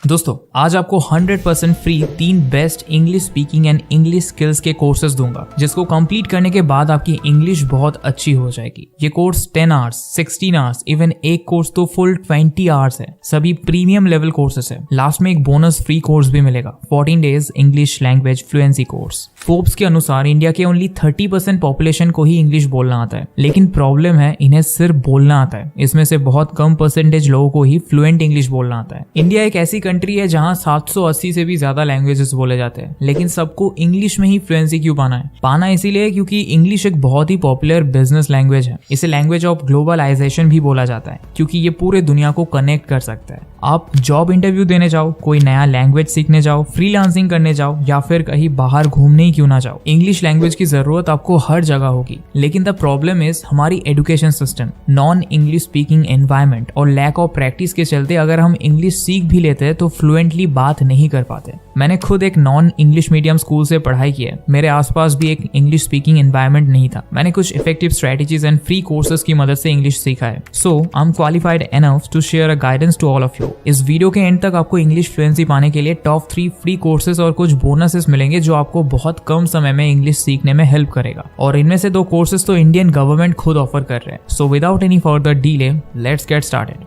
दोस्तों आज आपको 100% free 3 best English speaking and English skills के कोर्सेज दूंगा, जिसको कंप्लीट करने के बाद आपकी इंग्लिश बहुत अच्छी हो जाएगी। ये कोर्स 10 आवर्स, 16 आवर्स, इवन एक कोर्स तो फुल 20 आवर्स है। सभी प्रीमियम लेवल कोर्सेस है। लास्ट में एक बोनस फ्री कोर्स भी मिलेगा, 14 days English language fluency course. Forbes के अनुसार इंडिया के ओनली 30% पॉपुलेशन को ही इंग्लिश बोलना आता है, लेकिन प्रॉब्लम है इन्हें सिर्फ बोलना आता है। इसमें से बहुत कम परसेंटेज लोगों को ही फ्लुएंट इंग्लिश बोलना आता है। इंडिया एक ऐसी कंट्री है जहां 780 से भी ज्यादा लैंग्वेजेस बोले जाते हैं, लेकिन सबको इंग्लिश में ही फ्लुएंसी क्यों पाना है? पाना इसीलिए क्योंकि इंग्लिश एक बहुत ही पॉपुलर बिजनेस लैंग्वेज है। इसे लैंग्वेज ऑफ ग्लोबलाइजेशन भी बोला जाता है, क्योंकि ये पूरे दुनिया को कनेक्ट कर सकता है। आप जॉब इंटरव्यू देने जाओ, कोई नया लैंग्वेज सीखने जाओ, फ्रीलांसिंग करने जाओ, या फिर कहीं बाहर घूमने ही क्यों ना जाओ, इंग्लिश लैंग्वेज की जरूरत आपको हर जगह होगी। लेकिन द प्रॉब्लम इज हमारी education system, non English speaking environment और लैक ऑफ प्रैक्टिस के चलते अगर हम इंग्लिश सीख भी लेते हैं तो फ्लुएंटली बात नहीं कर पाते। मैंने खुद एक नॉन इंग्लिश मीडियम स्कूल से पढ़ाई की है। मेरे आसपास भी एक इंग्लिश स्पीकिंग एनवायरनमेंट नहीं था। मैंने कुछ effective strategies and free courses की मदद से इंग्लिश सीखा है। So I am qualified enough to share a guidance to all of you. इस वीडियो के एंड तक आपको इंग्लिश फ्लुएंसी पाने के लिए टॉप 3 फ्री कोर्सेज और कुछ बोनसेस मिलेंगे, जो आपको बहुत कम समय में इंग्लिश सीखने में हेल्प करेगा। और इनमें से 2 कोर्सेज तो इंडियन गवर्नमेंट खुद ऑफर कर रहे हैं। So without any further delay, let's get started.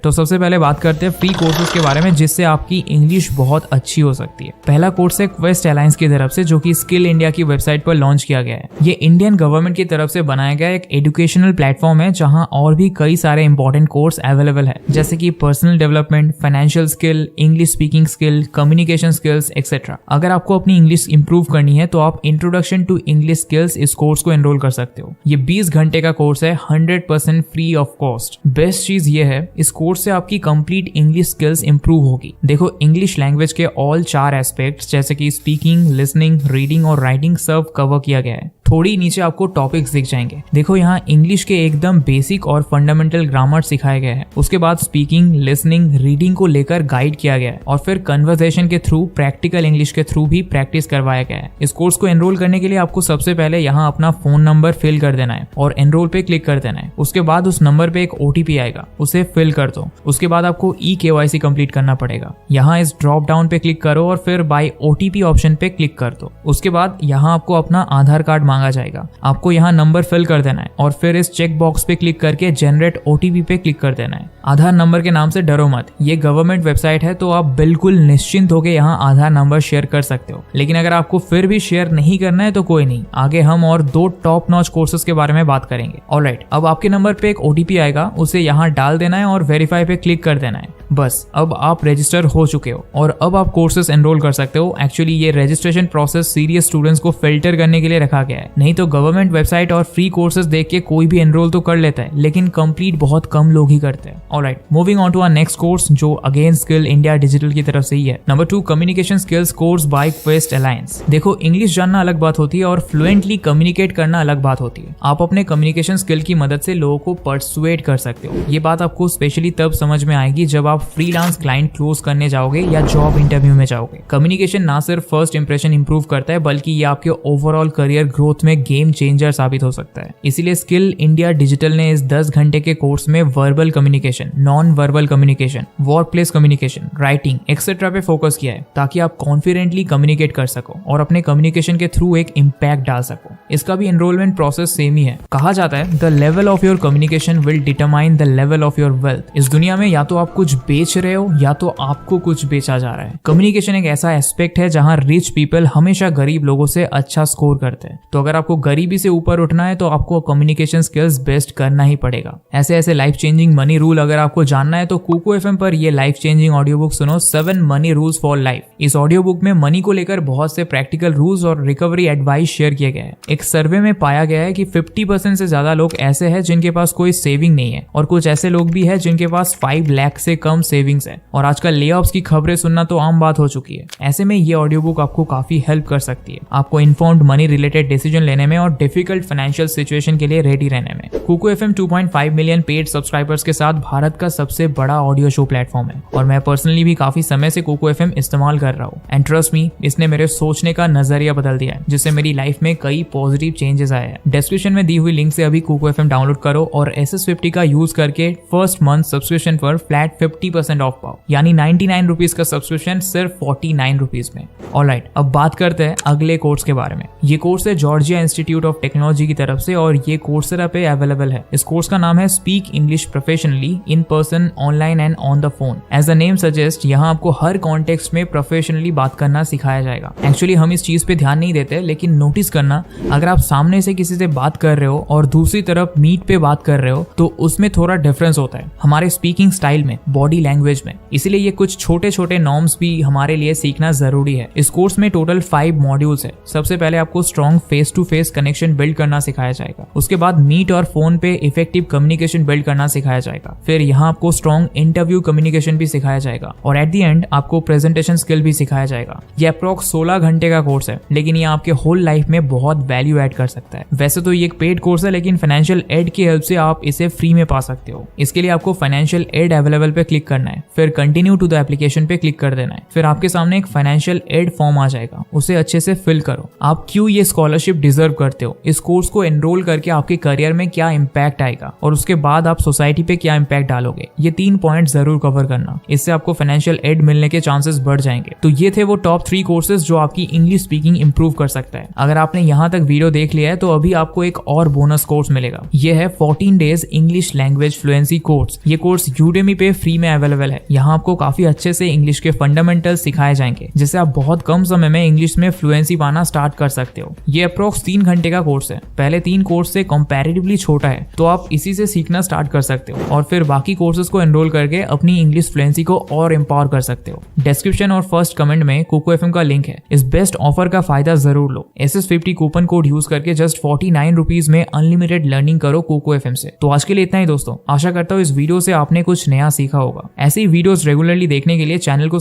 तो सबसे पहले बात करते हैं फ्री कोर्सेज के बारे में, जिससे आपकी इंग्लिश बहुत अच्छी हो सकती है। पहला कोर्स है क्वेस्ट एलायंस की तरफ से, जो कि स्किल इंडिया की वेबसाइट पर लॉन्च किया गया है। ये इंडियन गवर्नमेंट की तरफ से बनाया गया एक एजुकेशनल प्लेटफॉर्म है, जहां और भी कई सारे इंपॉर्टेंट कोर्स अवेलेबल है, जैसे कि personal development, financial skill, English speaking skill, communication skills etcetera. अगर आपको अपनी इंग्लिश इंप्रूव करनी है तो आप इंट्रोडक्शन टू इंग्लिश स्किल्स इस कोर्स को एनरोल कर सकते हो। ये 20 घंटे का कोर्स है, 100% फ्री ऑफ कॉस्ट। बेस्ट चीज ये है, इस कोर्स से आपकी कंप्लीट इंग्लिश स्किल्स इंप्रूव होगी। देखो, इंग्लिश लैंग्वेज के ऑल 4 एस्पेक्ट्स जैसे कि स्पीकिंग, लिसनिंग, रीडिंग और राइटिंग सब कवर किया गया है। थोड़ी नीचे आपको टॉपिक्स दिख जाएंगे। देखो, यहाँ इंग्लिश के एकदम बेसिक और फंडामेंटल ग्रामर सिखाया गया है। उसके बाद स्पीकिंग, लिसनिंग, रीडिंग को लेकर गाइड किया गया है, और फिर कन्वर्सेशन के थ्रू, प्रैक्टिकल इंग्लिश के थ्रू भी प्रैक्टिस करवाया गया है। इस कोर्स को एनरोल करने के लिए आपको सबसे पहले यहाँ अपना फोन नंबर फिल कर देना है और एनरोल पे क्लिक कर देना है। उसके बाद उस नंबर पे एक OTP आएगा, उसे फिल कर दो। उसके बाद आपको eKYC कंप्लीट करना पड़ेगा। यहाँ इस ड्रॉप डाउन पे क्लिक करो और फिर बाय OTP ऑप्शन पे क्लिक कर दो। उसके बाद यहाँ आपको अपना आधार कार्ड मांगा जाएगा। आपको यहाँ नंबर फिल कर देना है और फिर इस चेक बॉक्स पे क्लिक करके जनरेट OTP पे क्लिक कर देना है। आधार नंबर के नाम से डरो मत, ये गवर्नमेंट वेबसाइट है, तो आप बिल्कुल निश्चिंत होकर यहाँ आधार नंबर शेयर कर सकते हो। लेकिन अगर आपको फिर भी शेयर नहीं करना है तो कोई नहीं, आगे हम और 2 टॉप नॉच कोर्सेज के बारे में बात करेंगे। ऑलराइट, अब आपके नंबर पे एक OTP आएगा, उसे यहाँ डाल देना है और वेरीफाई पे क्लिक कर देना है। बस, अब आप रजिस्टर हो चुके हो और अब आप कोर्सेज एनरोल कर सकते हो। एक्चुअली ये रजिस्ट्रेशन प्रोसेस सीरियस स्टूडेंट्स को फिल्टर करने के लिए रखा गया है। नहीं तो गवर्नमेंट वेबसाइट और फ्री कोर्सेज देख के कोई भी एनरोल तो कर लेता है, लेकिन कंप्लीट बहुत कम लोग ही करते हैं। Alright, moving on to our next course, जो अगेन स्किल इंडिया डिजिटल की तरफ से ही है। Number 2, communication skills course by Quest Alliance. देखो, इंग्लिश जानना अलग बात होती है और फ्लुएंटली कम्युनिकेट करना अलग बात होती है। आप अपने कम्युनिकेशन स्किल की मदद से लोगों को परसुएट कर सकते हो। ये बात आपको स्पेशली तब समझ में आएगी जब आप फ्रीलांस क्लाइंट क्लोज करने जाओगे या जॉब इंटरव्यू में जाओगे। कम्युनिकेशन ना सिर्फ फर्स्ट इंप्रेशन इंप्रूव करता है, बल्कि ये आपके ओवरऑल करियर ग्रोथ में गेम चेंजर साबित हो सकता है। इसीलिए स्किल इंडिया डिजिटल ने इस 10 घंटे के कोर्स में verbal communication, non verbal communication, work place communication, writing etcetera पे फोकस किया है, ताकि आप कॉन्फिडेंटली कम्युनिकेट कर सको और अपने कम्युनिकेशन के थ्रू एक इम्पैक्ट डाल सको। इसका भी एनरोलमेंट प्रोसेस सेम ही है। कहा जाता है, the level of your communication will determine the level of your wealth. इस दुनिया में या तो आप कुछ बेच रहे हो या तो आपको कुछ बेचा जा रहा है। कम्युनिकेशन एक ऐसा एस्पेक्ट है जहां रिच पीपल हमेशा गरीब लोगों से अच्छा स्कोर करते हैं। तो अगर आपको गरीबी से ऊपर उठना है तो आपको कम्युनिकेशन स्किल्स बेस्ट करना ही पड़ेगा। ऐसे लाइफ चेंजिंग मनी रूल अगर आपको जानना है तो कुकू FM पर ये लाइफ चेंजिंग ऑडियो बुक सुनो, 7 मनी रूल्स फॉर लाइफ। इस ऑडियो बुक में मनी को लेकर बहुत से प्रैक्टिकल रूल्स और रिकवरी एडवाइस शेयर किए गए हैं। एक सर्वे में पाया गया है कि 50% से ज्यादा लोग ऐसे हैं जिनके पास कोई सेविंग नहीं है, और कुछ ऐसे लोग भी हैं जिनके पास 5 लाख से कम सेविंग्स है। और आजकल लेऑफ्स की खबरें सुनना तो आम बात हो चुकी है। ऐसे में ये ऑडियो बुक आपको काफी हेल्प कर सकती है, आपको इन्फॉर्म्ड मनी रिलेटेड डिसीजन लेने में और डिफिकल्ट फाइनेंशियल सिचुएशन के लिए रेडी रहने में। Kuku FM 2.5 million paid subscribers के साथ भारत का सबसे बड़ा ऑडियो शो प्लेटफॉर्म है, और मैं पर्सनली भी काफी समय से कुकू FM इस्तेमाल कर रहा हूँ। एंड ट्रस्ट मी, इसने मेरे सोचने का नजरिया बदल दिया है, जिससे मेरी लाइफ में कई पॉजिटिव चेंजेस आए हैं। डिस्क्रिप्शन में दी हुई लिंक से अभी कुको एफएम डाउनलोड करो और SS50 का यूज करके फर्स्ट मंथ सब्सक्रिप्शन पर फ्लैट 50% ऑफ पाओ, यानी 99 रुपीज का सब्सक्रिप्शन सिर्फ 49 रुपीज में। ऑलराइट, अब बात करते हैं अगले कोर्स के बारे में। ये कोर्स है जॉर्जिया इंस्टीट्यूट ऑफ टेक्नोलॉजी की तरफ से और ये कोर्सेरा पे अवेलेबल है। इस कोर्स का नाम है speak English professionally in person, online and on the phone. As the name suggest, यहाँ आपको हर कॉन्टेक्स्ट में प्रोफेशनली बात करना सिखाया जाएगा। एक्चुअली हम इस चीज पे ध्यान नहीं देते, लेकिन नोटिस करना, अगर आप सामने से किसी से बात कर रहे हो और दूसरी तरफ मीट पे बात कर रहे हो तो उसमें थोड़ा डिफरेंस होता है हमारे स्पीकिंग स्टाइल में, बॉडी लैंग्वेज में। इसीलिए ये कुछ छोटे छोटे नॉर्म्स भी हमारे लिए सीखना जरूरी है। इस कोर्स में टोटल 5 मॉड्यूल्स है। सबसे पहले आपको strong face to face connection build करना सिखाया जाएगा। उसके बाद मीट और फोन पे इफेक्टिव कम्युनिकेशन बिल्ड करना सिखाया जाएगा। फिर यहाँ आपको स्ट्रॉन्ग इंटरव्यू कम्युनिकेशन भी सिखाया जाएगा और एट द एंड आपको प्रेजेंटेशन स्किल भी सिखाया जाएगा। ये अप्रॉक्स 16 घंटे का कोर्स है, लेकिन ये आपके होल लाइफ में बहुत वैल्यू ऐड कर सकता है। वैसे तो ये एक पेड कोर्स है, लेकिन फाइनेंशियल एड की हेल्प से आप इसे फ्री में पा सकते हो। इसके लिए आपको फाइनेंशियल एड अवेलेबल पे क्लिक करना है, फिर कंटिन्यू टू द एप्लीकेशन पे क्लिक कर देना है। फिर आपके सामने एक फाइनेंशियल एड फॉर्म आ जाएगा, उसे अच्छे से फिल करो। आप क्यों ये स्कॉलरशिप डिजर्व करते हो, इस कोर्स को एनरोल करके आपके करियर में क्या इंपैक्ट आएगा और उसके बाद आप सोसाइटी पे क्या इंपैक्ट डालोगे, ये 3 पॉइंट जरूर कवर करना। इससे आपको फाइनेंशियल एड मिलने के चांसेस बढ़ जाएंगे। तो ये थे वो टॉप 3 कोर्सेज जो आपकी इंग्लिश स्पीकिंग इंप्रूव कर सकता है। अगर आपने यहाँ तक वीडियो देख लिया है तो अभी आपको एक और बोनस कोर्स मिलेगा। ये है 14 days English language fluency course. ये कोर्स यूडेमी पे फ्री में अवेलेबल है। यहाँ आपको काफी अच्छे से इंग्लिश के फंडामेंटल्स सिखाए जाएंगे, जिससे आप बहुत कम समय में इंग्लिश में फ्लुएंसी पाना स्टार्ट कर सकते हो। ये अप्रोक्स 3 घंटे का कोर्स है। पहले 3 कोर्स से कंपैरेटिवली छोटा है, तो आप इसी से सीखना स्टार्ट कर सकते हो और फिर बाकी कोर्सेज को एनरोल करके अपनी इंग्लिश फ्लुएंसी को और एम्पावर कर सकते हो। डिस्क्रिप्शन और फर्स्ट कमेंट में कुको एफएम का लिंक है। इस बेस्ट ऑफर का फायदा जरूर लो। SS50 कूपन कोड यूज करके जस्ट 49 रुपीज में अनलिमिटेड लर्निंग करो कुको एफएम से। तो आज के लिए इतना ही दोस्तों। आशा करता हूँ इस वीडियो से आपने कुछ नया सीखा होगा। ऐसे ही वीडियोस रेगुलरली देखने के लिए चैनल को